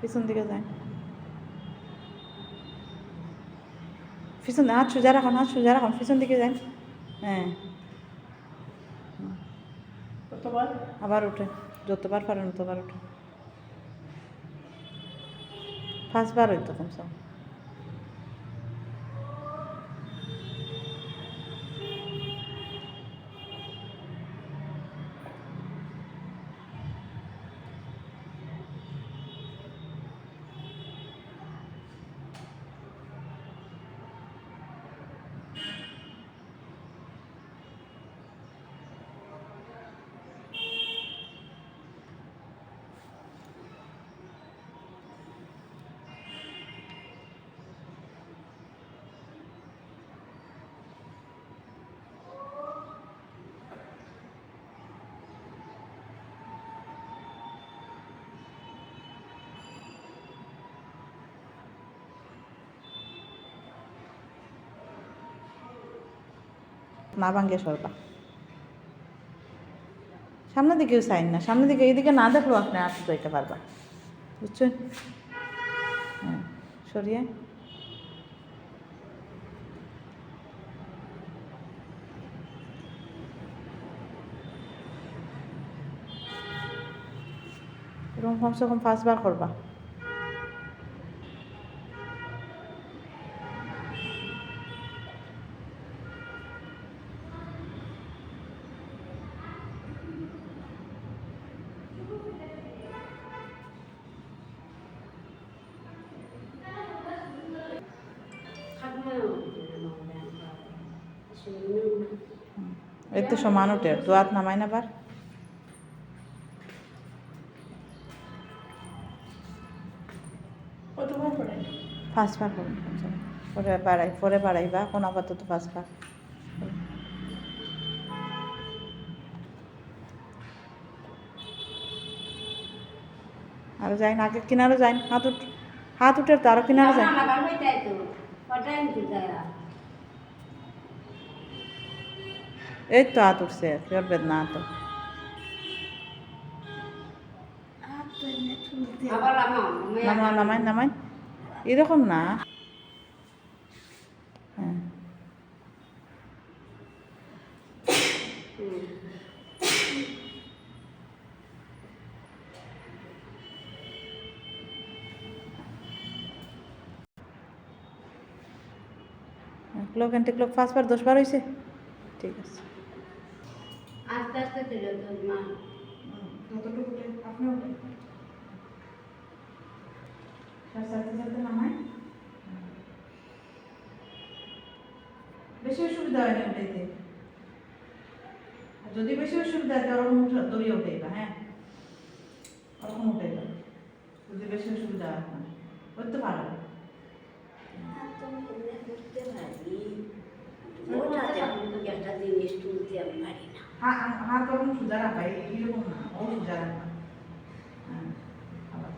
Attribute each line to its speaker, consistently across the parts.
Speaker 1: পিছন দিকে যান, পিছন হাত সোজা রাখুন, হাত সোজা রাখুন, পিছন দিকে যান। হ্যাঁ, আবার উঠে, যতবার পারেন ততবার উঠে। 5 বার হইতো কমসে কম। না ভাঙ্গে সরবা, সামনের দিকেও চাইন না, সামনের দিকে এইদিকে না দেখলেও আপনি আর যাইতে পারবা, বুঝছেন? হ্যাঁ, সরিয়ে এরকম কমসে কম 5 বার করবা। এই তো সমান ওঠে, দু হাত নামাই না বার। 5 বার করুন, পরে বাড়াইবা, এখন আপাতত 5 বার। আরো যাই না, আগে কিনারও যাই, হাত উঠে তো আরো কিনারও যাই। এই তো হাত উঠছে, কেউ বেদনা তো নামাই নামাই এরকম না। হ্যাঁ, ক্লক এন্টি ক্লক 5 বার 10 বার হয়েছে, ঠিক আছে।
Speaker 2: আস্তে আস্তে চলে মা
Speaker 1: যতটুকু আপনি উঠেন, সাথে সাথে নামাই। বেশি অসুবিধা হয় না উঠাইতে, যদি বেশি অসুবিধা হয় ওরকম দড়িয়ে উঠাইবা। হ্যাঁ, ওরকম উঠাইবা যদি বেশি অসুবিধা হয় আপনার, করতে পারো। হাত ওরকম সোজা রাখা, এইরকম না, ও সোজা রাখা। হ্যাঁ, আবার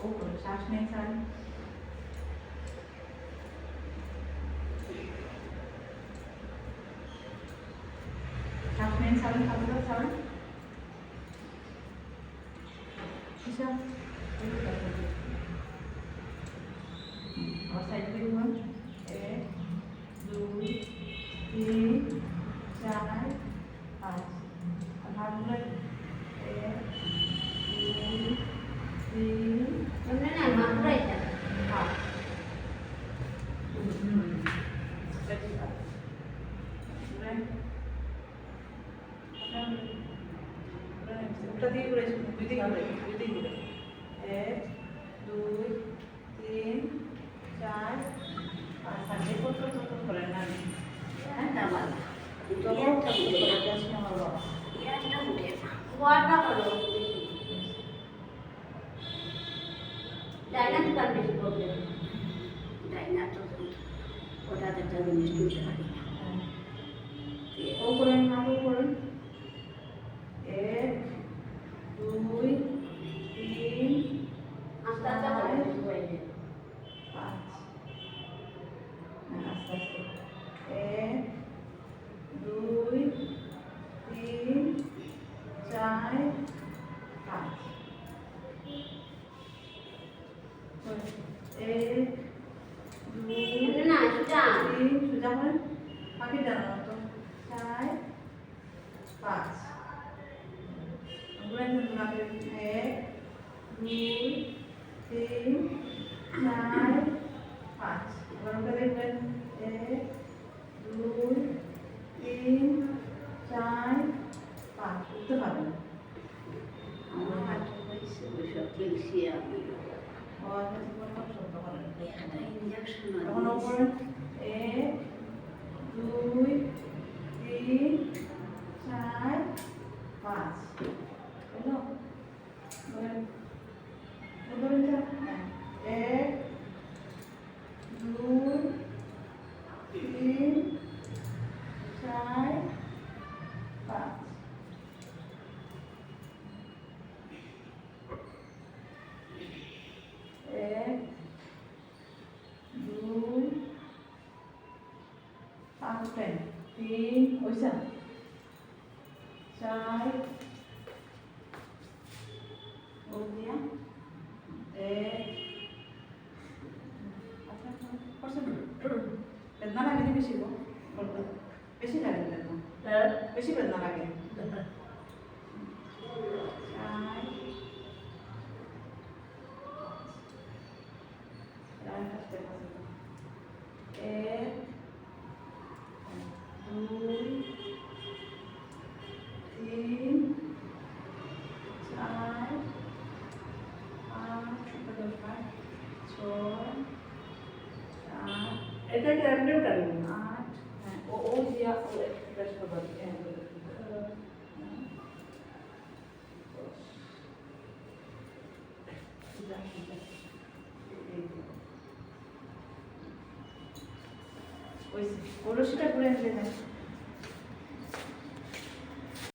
Speaker 1: ওপরে শ্বাস নেই ছাড়েন, শ্বাস নেই ছাড়েন, খাবার ছাড়েন। और साइड पे घूम, 1 2 3 4 5, अब हाथ बुलाए, 1 2 3
Speaker 2: तुमने ना मात्रा है
Speaker 1: हाँ ওটা দিয়ে ঘুরে দুই দিকে ঘুরে, 1 2 3 4 5 সাথে কত কত করে না
Speaker 2: ना वाला
Speaker 1: তো একটা করে যাস না বাবা।
Speaker 2: ये ना उठे वाला करो डायना का भी प्रॉब्लम डायना तो ওটা একটা জিনিস তুলতে পারি না
Speaker 1: ও করেন না, ও করেন 1 2 3
Speaker 2: আস্তে আস্তে করে হয়ে
Speaker 1: 5 আস্তে আস্তে 1 নাপিত ডানার মতো 4 5 ঘুরে নিন নাপিত 1 2 3 4 5 আবার ওটা দেখবেন 1 2 3 4 5 উঠতে পারবেন না
Speaker 2: আমার হাতে হয়েছে ওইসব ক্যালসিয়াম একটা ইঞ্জেকশন
Speaker 1: এখন ওপরে 1 2 3 4 5 হলো বলেন বলেন যা 1 2 3 4 5 1 2 5 3 ওইসা 4 ও দিয়া 1 আচ্ছা করছেন বেদনা লাগে না বেশি গো বলতে বেশি লাগে বেদনা বেশি বেদনা লাগে 4 1 2 3 4 5 6
Speaker 3: এটা কি এমনিও টানবো
Speaker 1: 8 ও দিয়া ও এক্সপ্রেস করবে ওই রশিটা ঘুরে আসলে